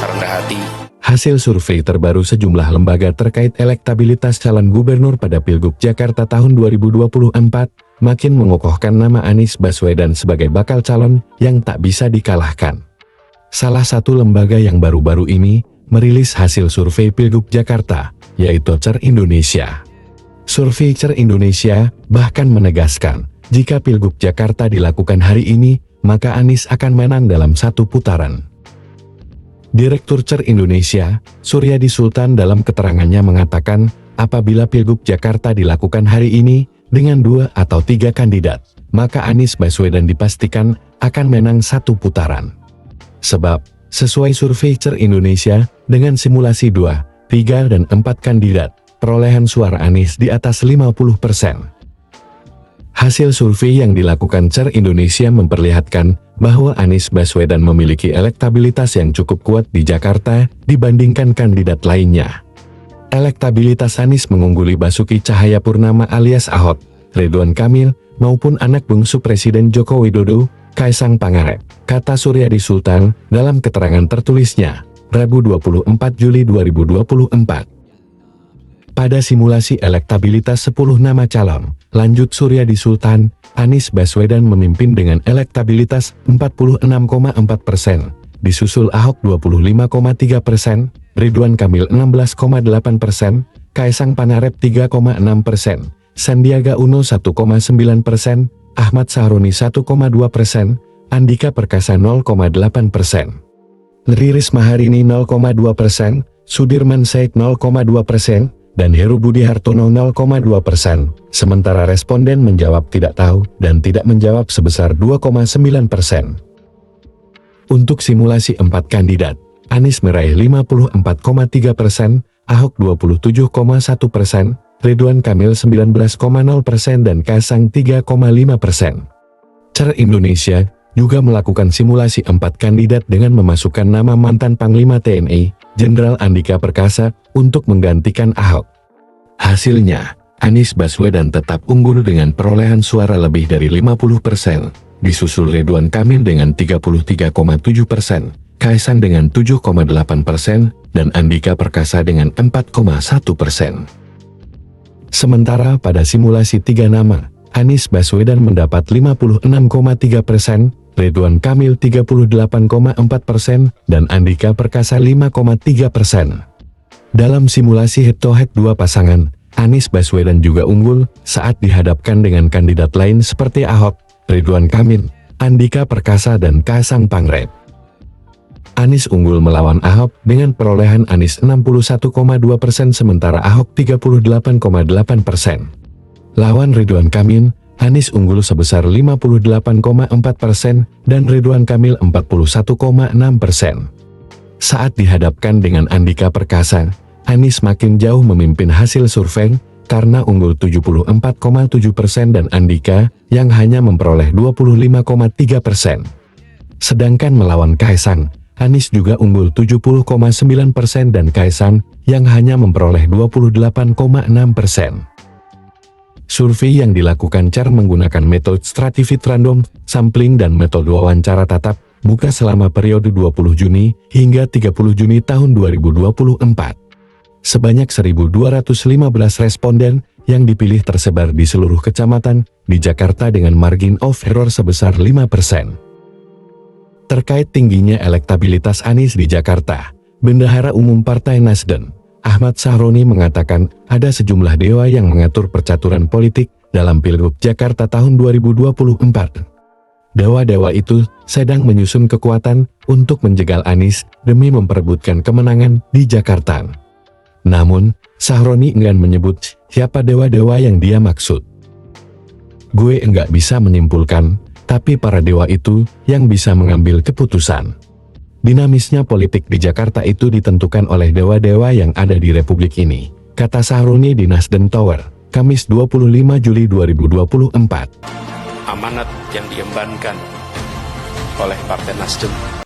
rasa rendah hati. Hasil survei terbaru sejumlah lembaga terkait elektabilitas calon gubernur pada Pilgub Jakarta tahun 2024 makin mengokohkan nama Anies Baswedan sebagai bakal calon yang tak bisa dikalahkan. Salah satu lembaga yang baru-baru ini merilis hasil survei Pilgub Jakarta, yaitu CER Indonesia. Survei CER Indonesia bahkan menegaskan, jika Pilgub Jakarta dilakukan hari ini, maka Anies akan menang dalam satu putaran. Direktur CER Indonesia, Suryadi Sultan dalam keterangannya mengatakan, apabila Pilgub Jakarta dilakukan hari ini, dengan 2 atau 3 kandidat, maka Anies Baswedan dipastikan akan menang satu putaran. Sebab, sesuai survei CER Indonesia, dengan simulasi 2, 3 dan 4 kandidat, perolehan suara Anies di atas 50%. Hasil survei yang dilakukan CER Indonesia memperlihatkan bahwa Anies Baswedan memiliki elektabilitas yang cukup kuat di Jakarta dibandingkan kandidat lainnya. Elektabilitas Anies mengungguli Basuki Cahayapurnama alias Ahok, Ridwan Kamil, maupun anak bungsu Presiden Joko Widodo, Kaisang Pangarep, kata Suryadi Sultan dalam keterangan tertulisnya, Rabu 24 Juli 2024. Pada simulasi elektabilitas 10 nama calon, lanjut Suryadi Sultan, Anies Baswedan memimpin dengan elektabilitas 46,4%, disusul Ahok 25,3%, Ridwan Kamil 16,8%, Kaisang Pangarep 3,6%, Sandiaga Uno 1,9%, Ahmad Sahroni 1,2%, Andika Perkasa 0,8%, Riris Maharini 0,2%, Sudirman Said 0,2%, dan Heru Budi Hartono 0,2%, sementara responden menjawab tidak tahu dan tidak menjawab sebesar 2,9%. Untuk simulasi 4 kandidat, Anies meraih 54,3%, Ahok 27,1%, Ridwan Kamil 19,0% dan Kaisang 3,5%. CER Indonesia juga melakukan simulasi 4 kandidat dengan memasukkan nama mantan Panglima TNI, Jenderal Andika Perkasa, untuk menggantikan Ahok. Hasilnya, Anies Baswedan tetap unggul dengan perolehan suara lebih dari 50%, disusul Ridwan Kamil dengan 33,7%, Kaisang dengan 7,8%, dan Andika Perkasa dengan 4,1%. Sementara pada simulasi 3 nama, Anies Baswedan mendapat 56,3%, Ridwan Kamil 38,4%, dan Andika Perkasa 5,3%. Dalam simulasi head-to-head 2 pasangan, Anies Baswedan juga unggul saat dihadapkan dengan kandidat lain seperti Ahok, Ridwan Kamil, Andika Perkasa dan Kaisang Pangarep. Anies unggul melawan Ahok dengan perolehan Anies 61,2% sementara Ahok 38,8%. Lawan Ridwan Kamil, Anies unggul sebesar 58,4% dan Ridwan Kamil 41,6%. Saat dihadapkan dengan Andika Perkasa, Anies makin jauh memimpin hasil survei karena unggul 74,7% dan Andika yang hanya memperoleh 25,3%. Sedangkan melawan Kaisang, Anies juga unggul 70,9% dan Kaisang yang hanya memperoleh 28,6%. Survei yang dilakukan CER menggunakan metode stratified random sampling dan metode wawancara tatap muka selama periode 20 Juni hingga 30 Juni tahun 2024. Sebanyak 1.215 responden yang dipilih tersebar di seluruh kecamatan di Jakarta dengan margin of error sebesar 5%. Terkait tingginya elektabilitas Anies di Jakarta, Bendahara Umum Partai Nasdem, Ahmad Sahroni mengatakan ada sejumlah dewa yang mengatur percaturan politik dalam Pilgub Jakarta tahun 2024. Dewa-dewa itu sedang menyusun kekuatan untuk menjegal Anies demi memperebutkan kemenangan di Jakarta. Namun, Sahroni enggan menyebut siapa dewa-dewa yang dia maksud. Gue enggak bisa menyimpulkan, tapi para dewa itu yang bisa mengambil keputusan. Dinamisnya politik di Jakarta itu ditentukan oleh dewa-dewa yang ada di Republik ini, kata Sahroni di Nasdem Tower, Kamis 25 Juli 2024. Amanat yang diembankan oleh Partai Nasdem